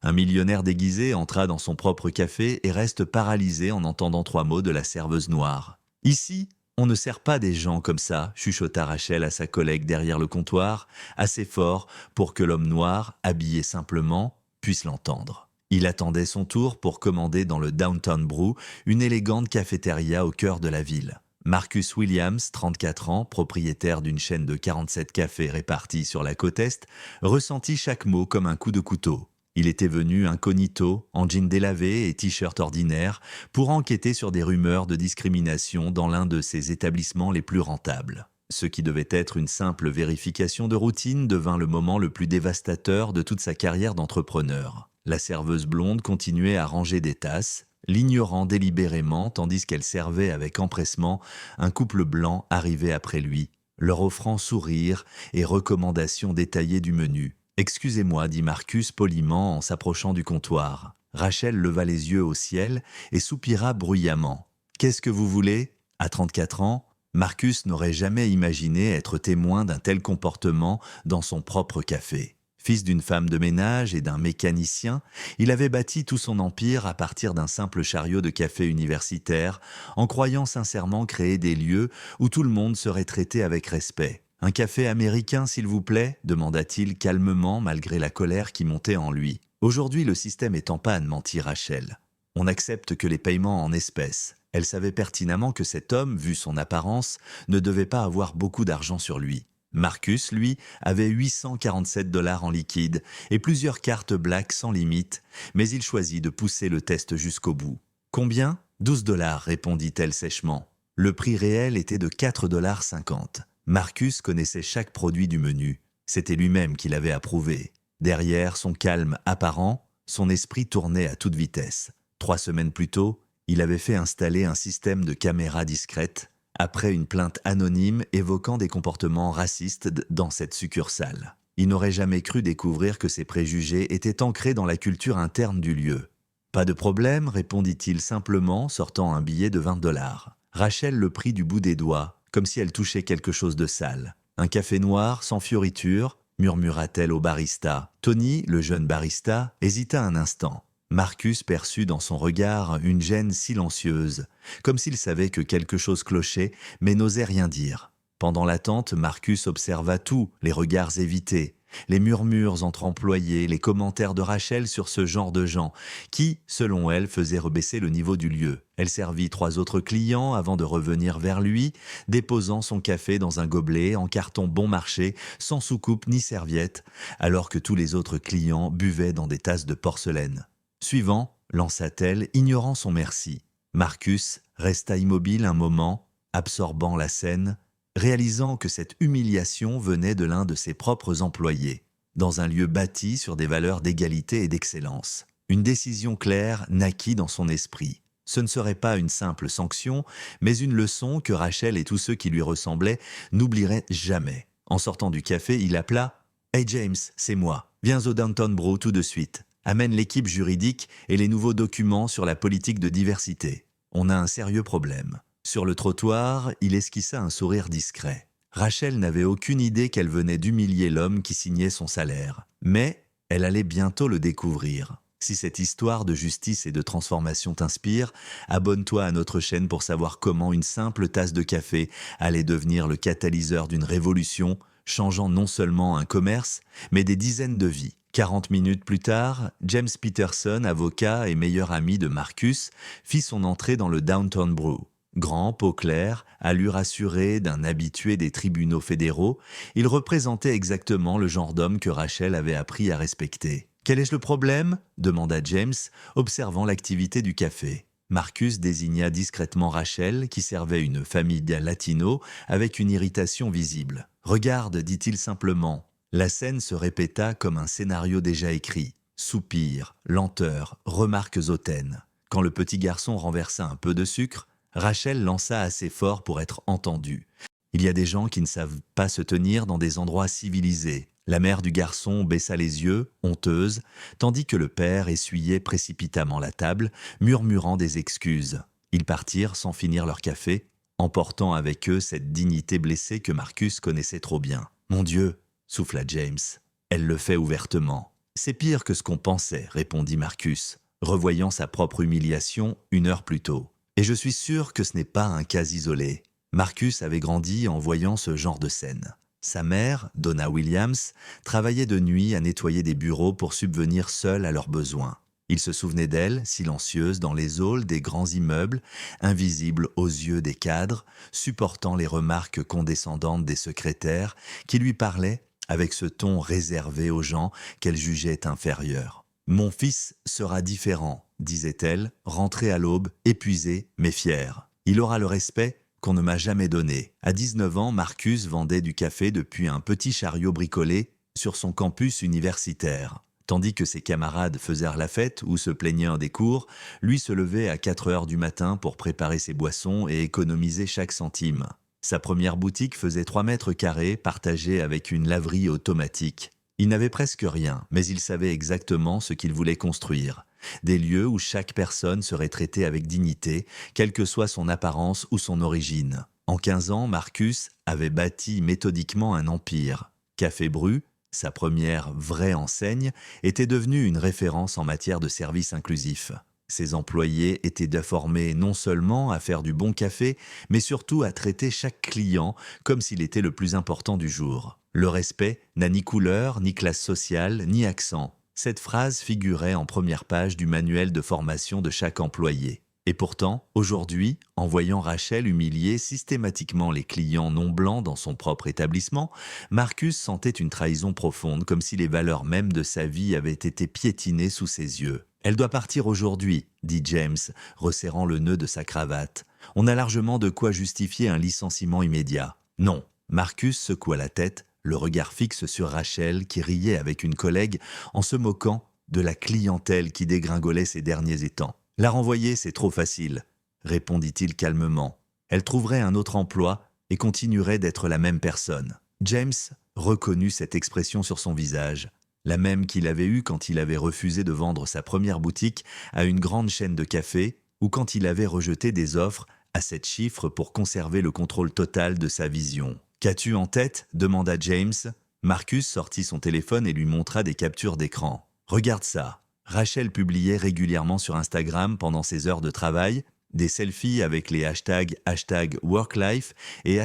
Un millionnaire déguisé entra dans son propre café et reste paralysé en entendant 3 mots de la serveuse noire. Ici, on ne sert pas des gens comme ça, chuchota Rachel à sa collègue derrière le comptoir, assez fort pour que l'homme noir, habillé simplement, puisse l'entendre. Il attendait son tour pour commander dans le Downtown Brew, une élégante cafétéria au cœur de la ville. Marcus Williams, 34 ans, propriétaire d'une chaîne de 47 cafés répartis sur la côte Est, ressentit chaque mot comme un coup de couteau. Il était venu incognito, en jean délavé et t-shirt ordinaire, pour enquêter sur des rumeurs de discrimination dans l'un de ses établissements les plus rentables. Ce qui devait être une simple vérification de routine devint le moment le plus dévastateur de toute sa carrière d'entrepreneur. La serveuse blonde continuait à ranger des tasses, l'ignorant délibérément tandis qu'elle servait avec empressement un couple blanc arrivé après lui, leur offrant sourires et recommandations détaillées du menu. « Excusez-moi, dit Marcus poliment en s'approchant du comptoir. Rachel leva les yeux au ciel et soupira bruyamment. « Qu'est-ce que vous voulez ?» À 34 ans, Marcus n'aurait jamais imaginé être témoin d'un tel comportement dans son propre café. Fils d'une femme de ménage et d'un mécanicien, il avait bâti tout son empire à partir d'un simple chariot de café universitaire, en croyant sincèrement créer des lieux où tout le monde serait traité avec respect. « Un café américain, s'il vous plaît ?» demanda-t-il calmement malgré la colère qui montait en lui. Aujourd'hui, le système est en panne, mentit Rachel. On n'accepte que les paiements en espèces. Elle savait pertinemment que cet homme, vu son apparence, ne devait pas avoir beaucoup d'argent sur lui. Marcus, lui, avait 847 $ en liquide et plusieurs cartes black sans limite, mais il choisit de pousser le test jusqu'au bout. « Combien ?»« 12 $, répondit-elle sèchement. Le prix réel était de 4,50 $. Marcus connaissait chaque produit du menu. C'était lui-même qui l'avait approuvé. Derrière son calme apparent, son esprit tournait à toute vitesse. 3 semaines plus tôt, il avait fait installer un système de caméras discrètes après une plainte anonyme évoquant des comportements racistes dans cette succursale. Il n'aurait jamais cru découvrir que ses préjugés étaient ancrés dans la culture interne du lieu. « Pas de problème, répondit-il simplement, sortant un billet de 20 $. Rachel le prit du bout des doigts, comme si elle touchait quelque chose de sale. « Un café noir, sans fioriture ?» murmura-t-elle au barista. Tony, le jeune barista, hésita un instant. Marcus perçut dans son regard une gêne silencieuse, comme s'il savait que quelque chose clochait, mais n'osait rien dire. Pendant l'attente, Marcus observa tout, les regards évités, les murmures entre employés, les commentaires de Rachel sur ce genre de gens, qui, selon elle, faisaient rebaisser le niveau du lieu. Elle servit 3 autres clients avant de revenir vers lui, déposant son café dans un gobelet en carton bon marché, sans soucoupe ni serviette, alors que tous les autres clients buvaient dans des tasses de porcelaine. « Suivant » lança-t-elle, ignorant son merci. Marcus resta immobile un moment, absorbant la scène, réalisant que cette humiliation venait de l'un de ses propres employés, dans un lieu bâti sur des valeurs d'égalité et d'excellence. Une décision claire naquit dans son esprit. Ce ne serait pas une simple sanction, mais une leçon que Rachel et tous ceux qui lui ressemblaient n'oublieraient jamais. En sortant du café, il appela « Hey James, c'est moi. Viens au Downtown Brew tout de suite. Amène l'équipe juridique et les nouveaux documents sur la politique de diversité. On a un sérieux problème. » Sur le trottoir, il esquissa un sourire discret. Rachel n'avait aucune idée qu'elle venait d'humilier l'homme qui signait son salaire. Mais elle allait bientôt le découvrir. Si cette histoire de justice et de transformation t'inspire, abonne-toi à notre chaîne pour savoir comment une simple tasse de café allait devenir le catalyseur d'une révolution, changeant non seulement un commerce, mais des dizaines de vies. 40 minutes plus tard, James Peterson, avocat et meilleur ami de Marcus, fit son entrée dans le Downtown Brew. Grand, peau claire, allure assurée d'un habitué des tribunaux fédéraux, il représentait exactement le genre d'homme que Rachel avait appris à respecter. « Quel est le problème ?» demanda James, observant l'activité du café. Marcus désigna discrètement Rachel, qui servait une famille latino, avec une irritation visible. « Regarde, dit-il simplement. » La scène se répéta comme un scénario déjà écrit. Soupirs, lenteurs, remarques hautaines. Quand le petit garçon renversa un peu de sucre, Rachel lança assez fort pour être entendue. « Il y a des gens qui ne savent pas se tenir dans des endroits civilisés. » La mère du garçon baissa les yeux, honteuse, tandis que le père essuyait précipitamment la table, murmurant des excuses. Ils partirent sans finir leur café, emportant avec eux cette dignité blessée que Marcus connaissait trop bien. « Mon Dieu !» souffla James. « Elle le fait ouvertement. » C'est pire que ce qu'on pensait, répondit Marcus, revoyant sa propre humiliation 1 heure plus tôt. Et je suis sûr que ce n'est pas un cas isolé. Marcus avait grandi en voyant ce genre de scène. Sa mère, Donna Williams, travaillait de nuit à nettoyer des bureaux pour subvenir seule à leurs besoins. Il se souvenait d'elle, silencieuse dans les halls des grands immeubles, invisible aux yeux des cadres, supportant les remarques condescendantes des secrétaires qui lui parlaient avec ce ton réservé aux gens qu'elle jugeait inférieurs. « Mon fils sera différent », disait-elle, rentrée à l'aube, épuisée mais fière. « Il aura le respect qu'on ne m'a jamais donné. » À 19 ans, Marcus vendait du café depuis un petit chariot bricolé sur son campus universitaire. Tandis que ses camarades faisaient la fête ou se plaignaient des cours, lui se levait à 4 heures du matin pour préparer ses boissons et économiser chaque centime. Sa première boutique faisait 3 mètres carrés, partagée avec une laverie automatique. Il n'avait presque rien, mais il savait exactement ce qu'il voulait construire. Des lieux où chaque personne serait traitée avec dignité, quelle que soit son apparence ou son origine. En 15 ans, Marcus avait bâti méthodiquement un empire. Café Bru, sa première vraie enseigne, était devenue une référence en matière de services inclusifs. Ses employés étaient formés non seulement à faire du bon café, mais surtout à traiter chaque client comme s'il était le plus important du jour. Le respect n'a ni couleur, ni classe sociale, ni accent. Cette phrase figurait en première page du manuel de formation de chaque employé. Et pourtant, aujourd'hui, en voyant Rachel humilier systématiquement les clients non blancs dans son propre établissement, Marcus sentait une trahison profonde, comme si les valeurs mêmes de sa vie avaient été piétinées sous ses yeux. « Elle doit partir aujourd'hui », dit James, resserrant le nœud de sa cravate. « On a largement de quoi justifier un licenciement immédiat. » « Non », Marcus secoua la tête, le regard fixe sur Rachel qui riait avec une collègue en se moquant de la clientèle qui dégringolait ces derniers temps. « La renvoyer, c'est trop facile, » répondit-il calmement. « Elle trouverait un autre emploi et continuerait d'être la même personne. » James reconnut cette expression sur son visage, la même qu'il avait eue quand il avait refusé de vendre sa première boutique à une grande chaîne de café ou quand il avait rejeté des offres à 7 chiffres pour conserver le contrôle total de sa vision. « Qu'as-tu en tête ?» demanda James. Marcus sortit son téléphone et lui montra des captures d'écran. « Regarde ça. » Rachel publiait régulièrement sur Instagram pendant ses heures de travail des selfies avec les hashtags #worklife et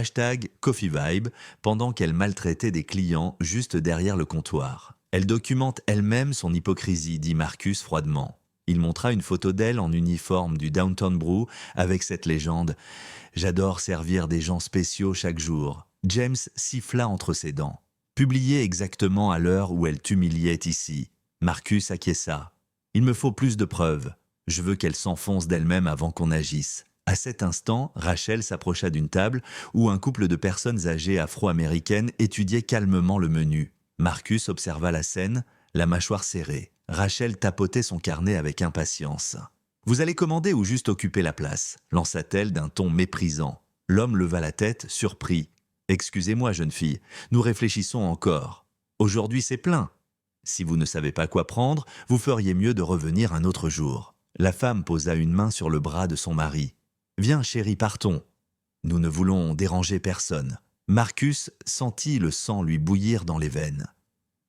#coffeevibe pendant qu'elle maltraitait des clients juste derrière le comptoir. « Elle documente elle-même son hypocrisie, dit Marcus froidement. Il montra une photo d'elle en uniforme du Downtown Brew avec cette légende « J'adore servir des gens spéciaux chaque jour ». James siffla entre ses dents. « Publié exactement à l'heure où elle t'humiliait ici. » Marcus acquiesça. « Il me faut plus de preuves. Je veux qu'elle s'enfonce d'elle-même avant qu'on agisse. » À cet instant, Rachel s'approcha d'une table où un couple de personnes âgées afro-américaines étudiait calmement le menu. Marcus observa la scène, la mâchoire serrée. Rachel tapotait son carnet avec impatience. « Vous allez commander ou juste occuper la place ?» lança-t-elle d'un ton méprisant. L'homme leva la tête, surpris. « Excusez-moi, jeune fille, nous réfléchissons encore. Aujourd'hui, c'est plein. Si vous ne savez pas quoi prendre, vous feriez mieux de revenir un autre jour. » La femme posa une main sur le bras de son mari. « Viens, chérie, partons. Nous ne voulons déranger personne. » Marcus sentit le sang lui bouillir dans les veines.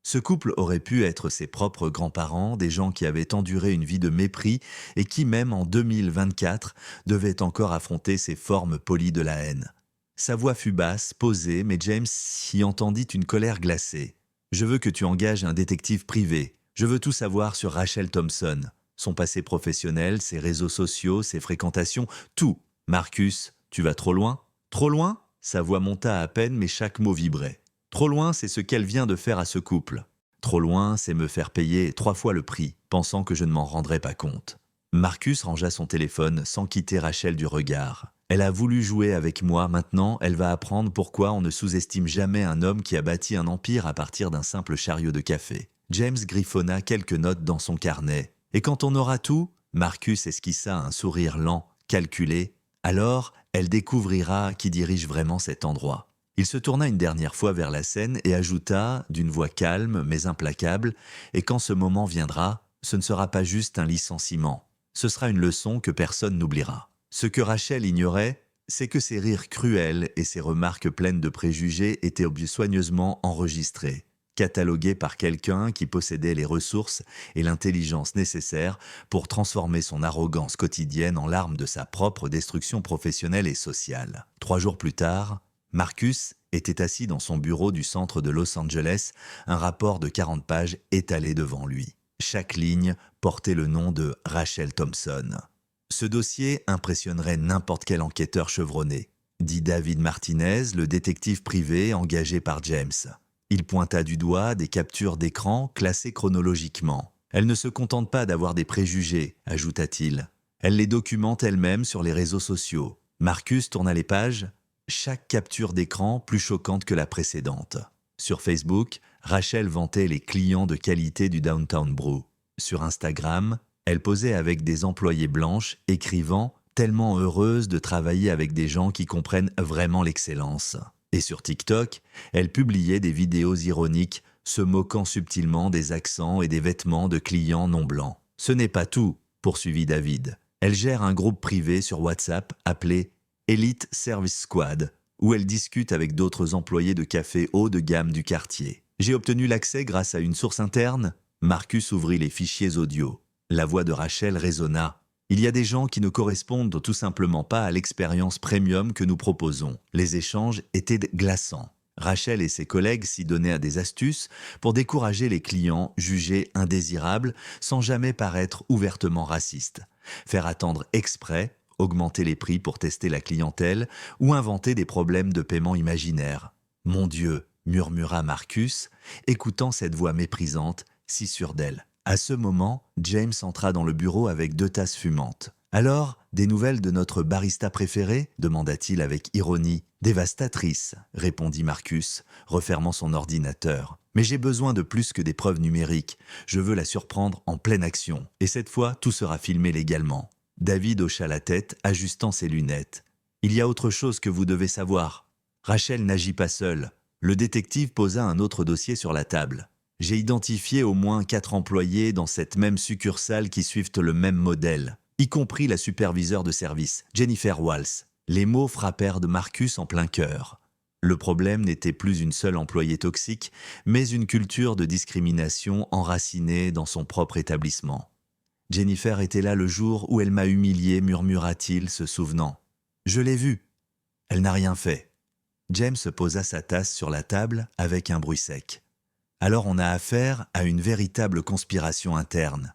Ce couple aurait pu être ses propres grands-parents, des gens qui avaient enduré une vie de mépris et qui, même en 2024, devaient encore affronter ces formes polies de la haine. Sa voix fut basse, posée, mais James y entendit une colère glacée. « Je veux que tu engages un détective privé. Je veux tout savoir sur Rachel Thompson. Son passé professionnel, ses réseaux sociaux, ses fréquentations, tout. Marcus, tu vas trop loin ? Trop loin ?» Sa voix monta à peine, mais chaque mot vibrait. Trop loin, c'est ce qu'elle vient de faire à ce couple. Trop loin, c'est me faire payer 3 fois le prix, pensant que je ne m'en rendrais pas compte. Marcus rangea son téléphone sans quitter Rachel du regard. Elle a voulu jouer avec moi, maintenant elle va apprendre pourquoi on ne sous-estime jamais un homme qui a bâti un empire à partir d'un simple chariot de café. James griffonna quelques notes dans son carnet. Et quand on aura tout, Marcus esquissa un sourire lent, calculé, alors elle découvrira qui dirige vraiment cet endroit. Il se tourna une dernière fois vers la scène et ajouta, d'une voix calme mais implacable, « Et quand ce moment viendra, ce ne sera pas juste un licenciement. Ce sera une leçon que personne n'oubliera. » Ce que Rachel ignorait, c'est que ses rires cruels et ses remarques pleines de préjugés étaient soigneusement enregistrés. catalogué par quelqu'un qui possédait les ressources et l'intelligence nécessaires pour transformer son arrogance quotidienne en l'arme de sa propre destruction professionnelle et sociale. 3 jours plus tard, Marcus était assis dans son bureau du centre de Los Angeles, un rapport de 40 pages étalé devant lui. Chaque ligne portait le nom de Rachel Thompson. Ce dossier impressionnerait n'importe quel enquêteur chevronné, dit David Martinez, le détective privé engagé par James. Il pointa du doigt des captures d'écran classées chronologiquement. Elle ne se contente pas d'avoir des préjugés, ajouta-t-il. Elle les documente elle-même sur les réseaux sociaux. Marcus tourna les pages, chaque capture d'écran plus choquante que la précédente. Sur Facebook, Rachel vantait les clients de qualité du Downtown Brew. Sur Instagram, elle posait avec des employées blanches, écrivant « tellement heureuse de travailler avec des gens qui comprennent vraiment l'excellence ». Et sur TikTok, elle publiait des vidéos ironiques, se moquant subtilement des accents et des vêtements de clients non blancs. « Ce n'est pas tout », poursuivit David. Elle gère un groupe privé sur WhatsApp appelé Elite Service Squad, où elle discute avec d'autres employés de café haut de gamme du quartier. J'ai obtenu l'accès grâce à une source interne. Marcus ouvrit les fichiers audio. La voix de Rachel résonna. Il y a des gens qui ne correspondent tout simplement pas à l'expérience premium que nous proposons. Les échanges étaient glaçants. Rachel et ses collègues s'y donnaient à des astuces pour décourager les clients jugés indésirables sans jamais paraître ouvertement racistes. Faire attendre exprès, augmenter les prix pour tester la clientèle ou inventer des problèmes de paiement imaginaires. « Mon Dieu !» murmura Marcus, écoutant cette voix méprisante, si sûre d'elle. À ce moment, James entra dans le bureau avec 2 tasses fumantes. « Alors, des nouvelles de notre barista préféré ?» demanda-t-il avec ironie. « Dévastatrice », répondit Marcus, refermant son ordinateur. « Mais j'ai besoin de plus que des preuves numériques. Je veux la surprendre en pleine action. Et cette fois, tout sera filmé légalement. » David hocha la tête, ajustant ses lunettes. « Il y a autre chose que vous devez savoir. Rachel n'agit pas seule. » Le détective posa un autre dossier sur la table. « J'ai identifié au moins 4 employés dans cette même succursale qui suivent le même modèle, y compris la superviseure de service, Jennifer Walls. » Les mots frappèrent de Marcus en plein cœur. Le problème n'était plus une seule employée toxique, mais une culture de discrimination enracinée dans son propre établissement. « Jennifer était là le jour où elle m'a humilié, murmura-t-il, se souvenant. « Je l'ai vue. Elle n'a rien fait. » James posa sa tasse sur la table avec un bruit sec. « Alors on a affaire à une véritable conspiration interne.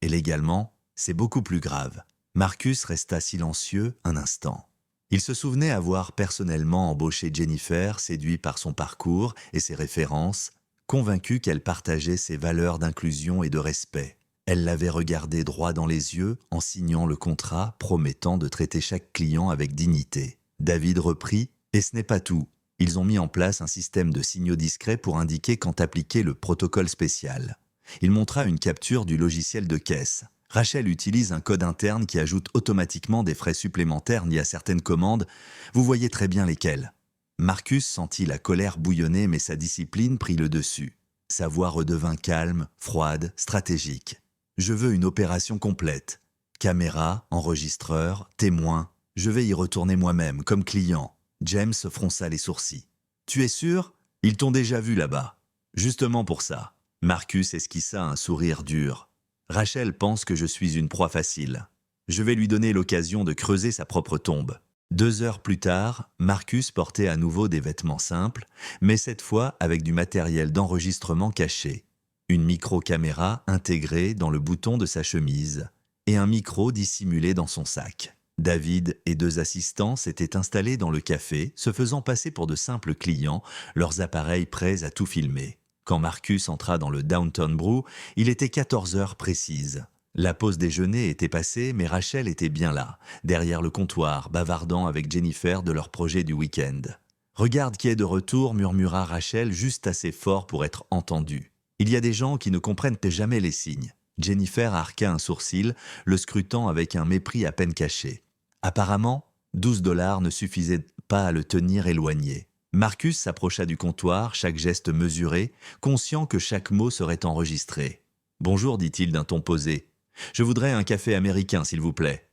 Et légalement, c'est beaucoup plus grave. » Marcus resta silencieux un instant. Il se souvenait avoir personnellement embauché Jennifer, séduit par son parcours et ses références, convaincu qu'elle partageait ses valeurs d'inclusion et de respect. Elle l'avait regardé droit dans les yeux en signant le contrat promettant de traiter chaque client avec dignité. David reprit. Et ce n'est pas tout. Ils ont mis en place un système de signaux discrets pour indiquer quand appliquer le protocole spécial. Il montra une capture du logiciel de caisse. Rachel utilise un code interne qui ajoute automatiquement des frais supplémentaires liés à certaines commandes. Vous voyez très bien lesquelles. Marcus sentit la colère bouillonner, mais sa discipline prit le dessus. Sa voix redevint calme, froide, stratégique. « Je veux une opération complète. Caméra, enregistreur, témoin. Je vais y retourner moi-même, comme client. » James fronça les sourcils. « Tu es sûr ? Ils t'ont déjà vu là-bas. » « Justement pour ça. » Marcus esquissa un sourire dur. « Rachel pense que je suis une proie facile. Je vais lui donner l'occasion de creuser sa propre tombe. » 2 heures plus tard, Marcus portait à nouveau des vêtements simples, mais cette fois avec du matériel d'enregistrement caché. Une micro-caméra intégrée dans le bouton de sa chemise et un micro dissimulé dans son sac. David et 2 assistants s'étaient installés dans le café, se faisant passer pour de simples clients, leurs appareils prêts à tout filmer. Quand Marcus entra dans le Downtown Brew, il était 14 heures précises. La pause déjeuner était passée, mais Rachel était bien là, derrière le comptoir, bavardant avec Jennifer de leur projet du week-end. « Regarde qui est de retour », murmura Rachel juste assez fort pour être entendue. « Il y a des gens qui ne comprennent jamais les signes. » Jennifer arqua un sourcil, le scrutant avec un mépris à peine caché. Apparemment, 12 $ ne suffisaient pas à le tenir éloigné. Marcus s'approcha du comptoir, chaque geste mesuré, conscient que chaque mot serait enregistré. « Bonjour », dit-il d'un ton posé. « Je voudrais un café américain, s'il vous plaît. »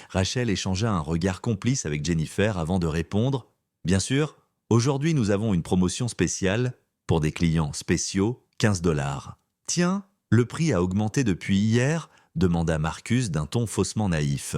Rachel échangea un regard complice avec Jennifer avant de répondre. « Bien sûr, aujourd'hui nous avons une promotion spéciale Pour des clients spéciaux, 15 $. Tiens, le prix a augmenté depuis hier, demanda Marcus d'un ton faussement naïf.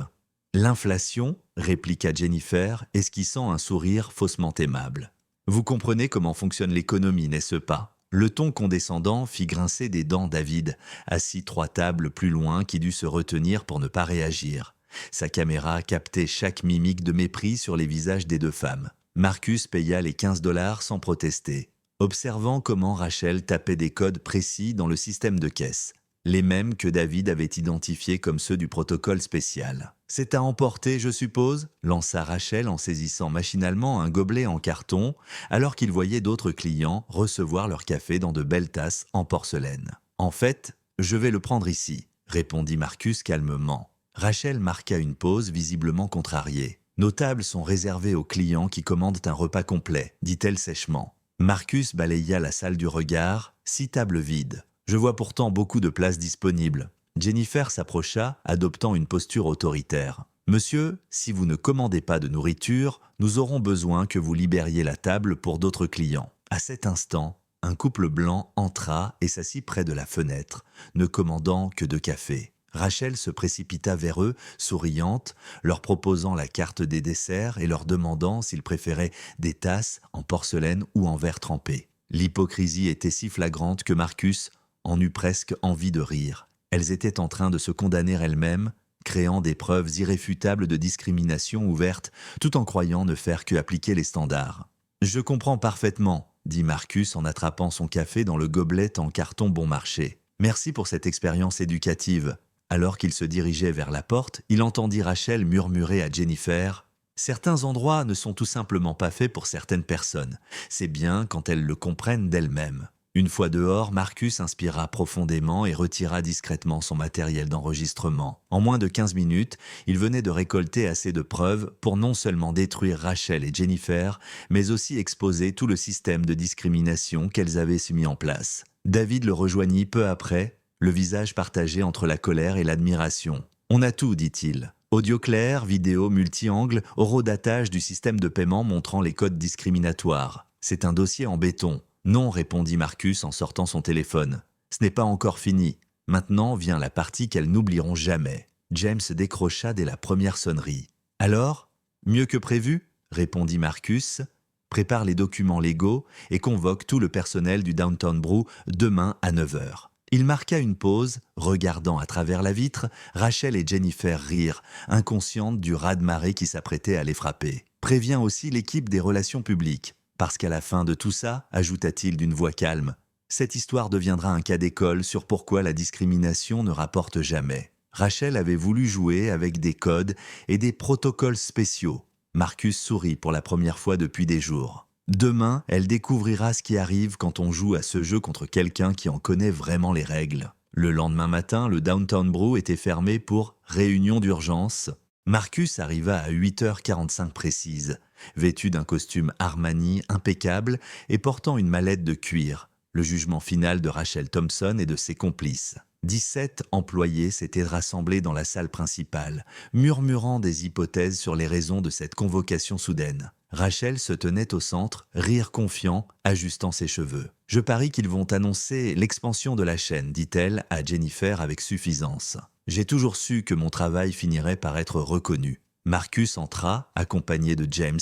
L'inflation, répliqua Jennifer, esquissant un sourire faussement aimable. Vous comprenez comment fonctionne l'économie, n'est-ce pas? Le ton condescendant fit grincer des dents David, assis 3 tables plus loin qui dut se retenir pour ne pas réagir. Sa caméra captait chaque mimique de mépris sur les visages des 2 femmes. Marcus paya les 15 $ sans protester, observant comment Rachel tapait des codes précis dans le système de caisse, les mêmes que David avait identifiés comme ceux du protocole spécial. « C'est à emporter, je suppose ?» lança Rachel en saisissant machinalement un gobelet en carton, alors qu'il voyait d'autres clients recevoir leur café dans de belles tasses en porcelaine. « En fait, je vais le prendre ici », répondit Marcus calmement. Rachel marqua une pause visiblement contrariée. « Nos tables sont réservées aux clients qui commandent un repas complet », dit-elle sèchement. Marcus balaya la salle du regard, 6 tables vides. « Je vois pourtant beaucoup de places disponibles. » Jennifer s'approcha, adoptant une posture autoritaire. « Monsieur, si vous ne commandez pas de nourriture, nous aurons besoin que vous libériez la table pour d'autres clients. » À cet instant, un couple blanc entra et s'assit près de la fenêtre, ne commandant que 2 cafés. Rachel se précipita vers eux, souriante, leur proposant la carte des desserts et leur demandant s'ils préféraient des tasses en porcelaine ou en verre trempé. L'hypocrisie était si flagrante que Marcus en eut presque envie de rire. Elles étaient en train de se condamner elles-mêmes, créant des preuves irréfutables de discrimination ouverte, tout en croyant ne faire que appliquer les standards. « Je comprends parfaitement », dit Marcus en attrapant son café dans le gobelet en carton bon marché. « Merci pour cette expérience éducative. » Alors qu'il se dirigeait vers la porte, il entendit Rachel murmurer à Jennifer « Certains endroits ne sont tout simplement pas faits pour certaines personnes. C'est bien quand elles le comprennent d'elles-mêmes. » Une fois dehors, Marcus inspira profondément et retira discrètement son matériel d'enregistrement. En moins de 15 minutes, il venait de récolter assez de preuves pour non seulement détruire Rachel et Jennifer, mais aussi exposer tout le système de discrimination qu'elles avaient mis en place. David le rejoignit peu après, le visage partagé entre la colère et l'admiration. « On a tout, dit-il. Audio clair, vidéo multi-angle, horodatage du système de paiement montrant les codes discriminatoires. C'est un dossier en béton. » « Non, répondit Marcus en sortant son téléphone. Ce n'est pas encore fini. Maintenant vient la partie qu'elles n'oublieront jamais. » James décrocha dès la première sonnerie. « Alors, mieux que prévu ?» répondit Marcus. « Prépare les documents légaux et convoque tout le personnel du Downtown Brew demain à 9 h. » Il marqua une pause, regardant à travers la vitre, Rachel et Jennifer rire, inconscientes du raz-de-marée qui s'apprêtait à les frapper. « Préviens aussi l'équipe des relations publiques. Parce qu'à la fin de tout ça, ajouta-t-il d'une voix calme, cette histoire deviendra un cas d'école sur pourquoi la discrimination ne rapporte jamais. » Rachel avait voulu jouer avec des codes et des protocoles spéciaux. Marcus sourit pour la première fois depuis des jours. Demain, elle découvrira ce qui arrive quand on joue à ce jeu contre quelqu'un qui en connaît vraiment les règles. Le lendemain matin, le Downtown Brew était fermé pour réunion d'urgence. Marcus arriva à 8h45 précise, vêtu d'un costume Armani impeccable et portant une mallette de cuir, le jugement final de Rachel Thompson et de ses complices. 17 employés s'étaient rassemblés dans la salle principale, murmurant des hypothèses sur les raisons de cette convocation soudaine. Rachel se tenait au centre, rire confiant, ajustant ses cheveux. « Je parie qu'ils vont annoncer l'expansion de la chaîne, dit-elle à Jennifer avec suffisance. J'ai toujours su que mon travail finirait par être reconnu. » Marcus entra, accompagné de James,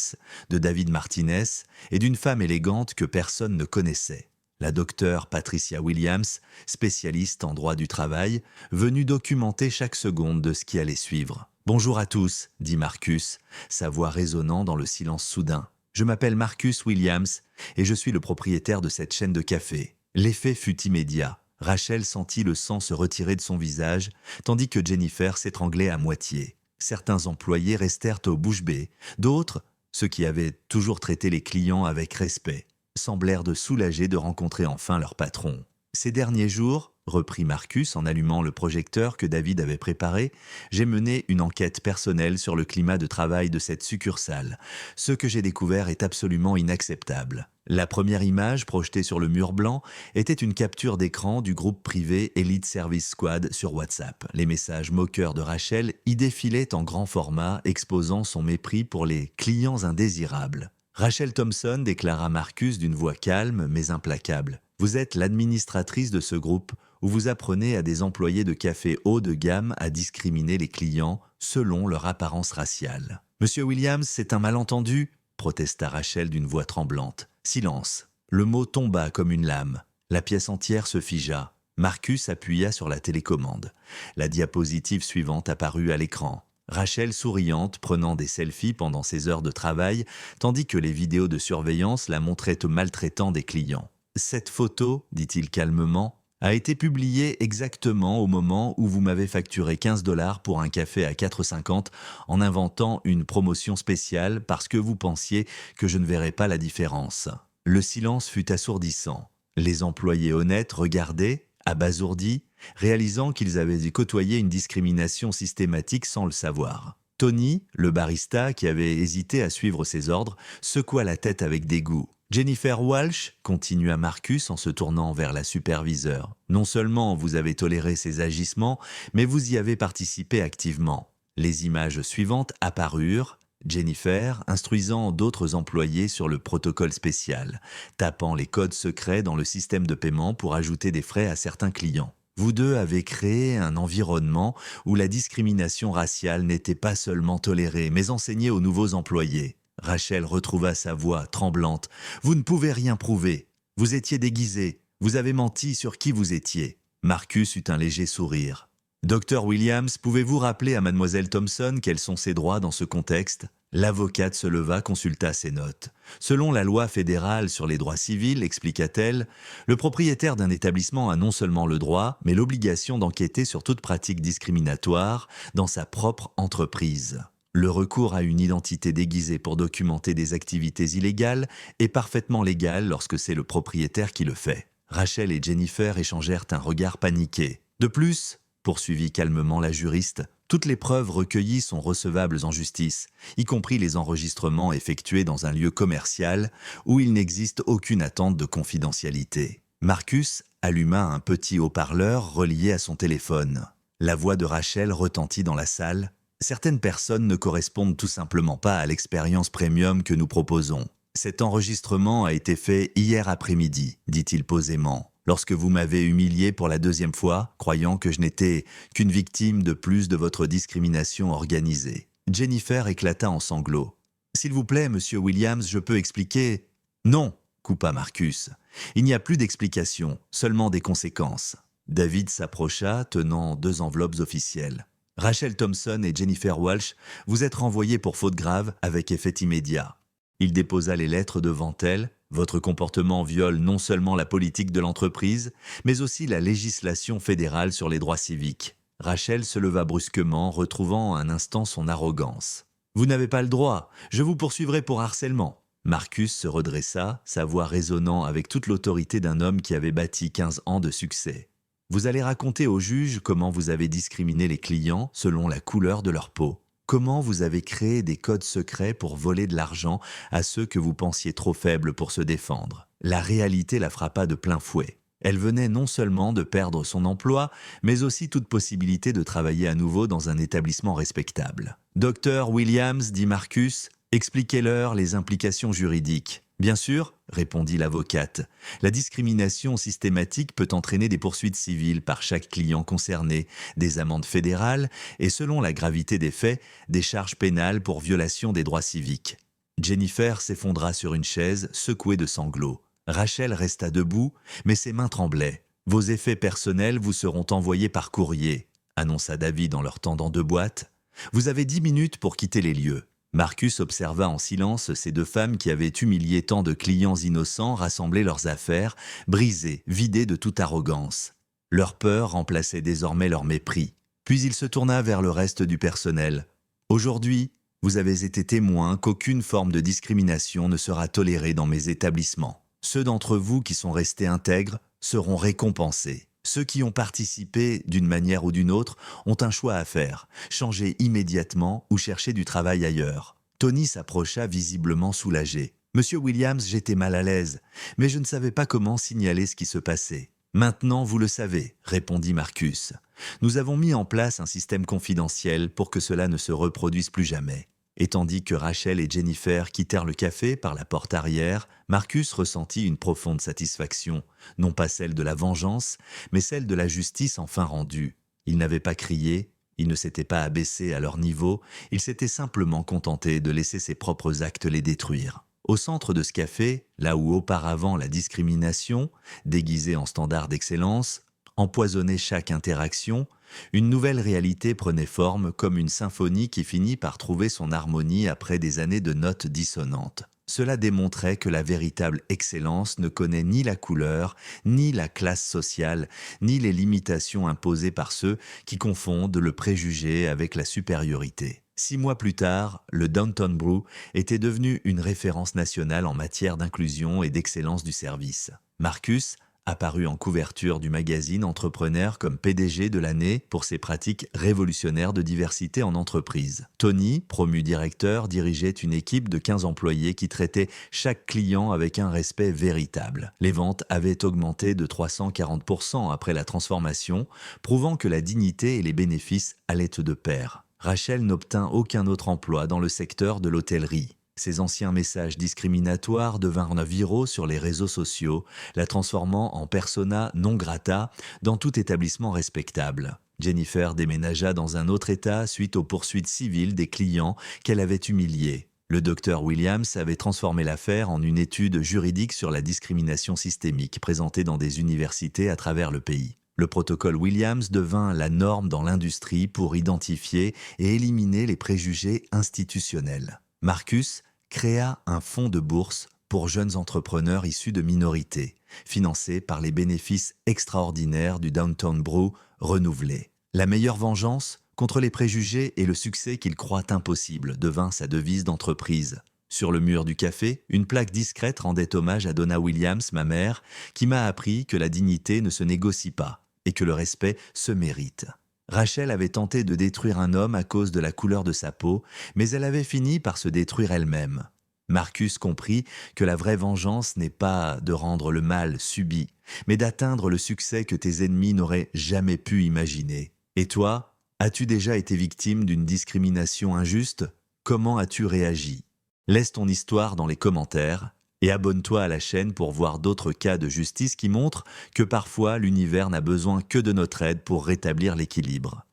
de David Martinez et d'une femme élégante que personne ne connaissait. La docteure Patricia Williams, spécialiste en droit du travail, venue documenter chaque seconde de ce qui allait suivre. « Bonjour à tous, » dit Marcus, sa voix résonnant dans le silence soudain. « Je m'appelle Marcus Williams et je suis le propriétaire de cette chaîne de café. » L'effet fut immédiat. Rachel sentit le sang se retirer de son visage, tandis que Jennifer s'étranglait à moitié. Certains employés restèrent au bouche bée, d'autres, ceux qui avaient toujours traité les clients avec respect, semblèrent de soulagés de rencontrer enfin leur patron. « Ces derniers jours, » reprit Marcus en allumant le projecteur que David avait préparé, « j'ai mené une enquête personnelle sur le climat de travail de cette succursale. Ce que j'ai découvert est absolument inacceptable. » La première image projetée sur le mur blanc était une capture d'écran du groupe privé Elite Service Squad sur WhatsApp. Les messages moqueurs de Rachel y défilaient en grand format, exposant son mépris pour les clients indésirables. Rachel Thompson déclara Marcus d'une voix calme mais implacable. Vous êtes l'administratrice de ce groupe où vous apprenez à des employés de café haut de gamme à discriminer les clients selon leur apparence raciale. Monsieur Williams, c'est un malentendu, protesta Rachel d'une voix tremblante. Silence. Le mot tomba comme une lame. La pièce entière se figea. Marcus appuya sur la télécommande. La diapositive suivante apparut à l'écran. Rachel souriante, prenant des selfies pendant ses heures de travail, tandis que les vidéos de surveillance la montraient maltraitant des clients. Cette photo, dit-il calmement, a été publiée exactement au moment où vous m'avez facturé 15 $ pour un café à 4,50 en inventant une promotion spéciale parce que vous pensiez que je ne verrais pas la différence. Le silence fut assourdissant. Les employés honnêtes regardaient, abasourdis, réalisant qu'ils avaient côtoyé une discrimination systématique sans le savoir. Tony, le barista qui avait hésité à suivre ses ordres, secoua la tête avec dégoût. Jennifer Walsh, continua Marcus en se tournant vers la superviseure. Non seulement vous avez toléré ces agissements, mais vous y avez participé activement. Les images suivantes apparurent. Jennifer, instruisant d'autres employés sur le protocole spécial, tapant les codes secrets dans le système de paiement pour ajouter des frais à certains clients. Vous deux avez créé un environnement où la discrimination raciale n'était pas seulement tolérée, mais enseignée aux nouveaux employés. Rachel retrouva sa voix tremblante. « Vous ne pouvez rien prouver. Vous étiez déguisé. Vous avez menti sur qui vous étiez. » Marcus eut un léger sourire. « Docteur Williams, pouvez-vous rappeler à mademoiselle Thompson quels sont ses droits dans ce contexte ?» L'avocate se leva, consulta ses notes. Selon la loi fédérale sur les droits civils, expliqua-t-elle, le propriétaire d'un établissement a non seulement le droit, mais l'obligation d'enquêter sur toute pratique discriminatoire dans sa propre entreprise. Le recours à une identité déguisée pour documenter des activités illégales est parfaitement légal lorsque c'est le propriétaire qui le fait. Rachel et Jennifer échangèrent un regard paniqué. De plus, poursuivit calmement la juriste, toutes les preuves recueillies sont recevables en justice, y compris les enregistrements effectués dans un lieu commercial où il n'existe aucune attente de confidentialité. Marcus alluma un petit haut-parleur relié à son téléphone. La voix de Rachel retentit dans la salle. Certaines personnes ne correspondent tout simplement pas à l'expérience premium que nous proposons. Cet enregistrement a été fait hier après-midi, dit-il posément. Lorsque vous m'avez humilié pour la 2e fois, croyant que je n'étais qu'une victime de plus de votre discrimination organisée. Jennifer éclata en sanglots. « S'il vous plaît, monsieur Williams, je peux expliquer… » « Non !» coupa Marcus. « Il n'y a plus d'explication, seulement des conséquences. » David s'approcha, tenant 2 enveloppes officielles. « Rachel Thompson et Jennifer Walsh, vous êtes renvoyés pour faute grave avec effet immédiat. » Il déposa les lettres devant elle. Votre comportement viole non seulement la politique de l'entreprise, mais aussi la législation fédérale sur les droits civiques. Rachel se leva brusquement, retrouvant un instant son arrogance. « Vous n'avez pas le droit, je vous poursuivrai pour harcèlement. » Marcus se redressa, sa voix résonnant avec toute l'autorité d'un homme qui avait bâti 15 ans de succès. « Vous allez raconter au juge comment vous avez discriminé les clients selon la couleur de leur peau. Comment vous avez créé des codes secrets pour voler de l'argent à ceux que vous pensiez trop faibles pour se défendre. La réalité la frappa de plein fouet. Elle venait non seulement de perdre son emploi, mais aussi toute possibilité de travailler à nouveau dans un établissement respectable. « Docteur Williams, dit Marcus, expliquez-leur les implications juridiques. » « Bien sûr, répondit l'avocate, la discrimination systématique peut entraîner des poursuites civiles par chaque client concerné, des amendes fédérales et, selon la gravité des faits, des charges pénales pour violation des droits civiques. » Jennifer s'effondra sur une chaise, secouée de sanglots. Rachel resta debout, mais ses mains tremblaient. « Vos effets personnels vous seront envoyés par courrier, » annonça David en leur tendant 2 boîtes. « Vous avez 10 minutes pour quitter les lieux. » Marcus observa en silence ces 2 femmes qui avaient humilié tant de clients innocents rassembler leurs affaires, brisées, vidées de toute arrogance. Leur peur remplaçait désormais leur mépris. Puis il se tourna vers le reste du personnel. « Aujourd'hui, vous avez été témoin qu'aucune forme de discrimination ne sera tolérée dans mes établissements. Ceux d'entre vous qui sont restés intègres seront récompensés. Ceux qui ont participé d'une manière ou d'une autre ont un choix à faire, changer immédiatement ou chercher du travail ailleurs. » Tony s'approcha visiblement soulagé. « Monsieur Williams, j'étais mal à l'aise, mais je ne savais pas comment signaler ce qui se passait. »« Maintenant, vous le savez, » répondit Marcus. « Nous avons mis en place un système confidentiel pour que cela ne se reproduise plus jamais. » Et tandis que Rachel et Jennifer quittèrent le café par la porte arrière, Marcus ressentit une profonde satisfaction, non pas celle de la vengeance, mais celle de la justice enfin rendue. Il n'avait pas crié, il ne s'était pas abaissé à leur niveau, il s'était simplement contenté de laisser ses propres actes les détruire. Au centre de ce café, là où auparavant la discrimination, déguisée en standard d'excellence, empoisonnait chaque interaction, une nouvelle réalité prenait forme comme une symphonie qui finit par trouver son harmonie après des années de notes dissonantes. Cela démontrait que la véritable excellence ne connaît ni la couleur, ni la classe sociale, ni les limitations imposées par ceux qui confondent le préjugé avec la supériorité. 6 mois plus tard, le Downtown Brew était devenu une référence nationale en matière d'inclusion et d'excellence du service. Marcus, apparu en couverture du magazine Entrepreneur comme PDG de l'année pour ses pratiques révolutionnaires de diversité en entreprise. Tony, promu directeur, dirigeait une équipe de 15 employés qui traitait chaque client avec un respect véritable. Les ventes avaient augmenté de 340% après la transformation, prouvant que la dignité et les bénéfices allaient de pair. Rachel n'obtint aucun autre emploi dans le secteur de l'hôtellerie. Ses anciens messages discriminatoires devinrent viraux sur les réseaux sociaux, la transformant en persona non grata dans tout établissement respectable. Jennifer déménagea dans un autre État suite aux poursuites civiles des clients qu'elle avait humiliés. Le docteur Williams avait transformé l'affaire en une étude juridique sur la discrimination systémique présentée dans des universités à travers le pays. Le protocole Williams devint la norme dans l'industrie pour identifier et éliminer les préjugés institutionnels. Marcus créa un fonds de bourse pour jeunes entrepreneurs issus de minorités, financé par les bénéfices extraordinaires du Downtown Brew renouvelé. La meilleure vengeance contre les préjugés et le succès qu'il croit impossible devint sa devise d'entreprise. Sur le mur du café, une plaque discrète rendait hommage à Donna Williams, ma mère, qui m'a appris que la dignité ne se négocie pas et que le respect se mérite. Rachel avait tenté de détruire un homme à cause de la couleur de sa peau, mais elle avait fini par se détruire elle-même. Marcus comprit que la vraie vengeance n'est pas de rendre le mal subi, mais d'atteindre le succès que tes ennemis n'auraient jamais pu imaginer. Et toi, as-tu déjà été victime d'une discrimination injuste? Comment as-tu réagi? Laisse ton histoire dans les commentaires et abonne-toi à la chaîne pour voir d'autres cas de justice qui montrent que parfois l'univers n'a besoin que de notre aide pour rétablir l'équilibre.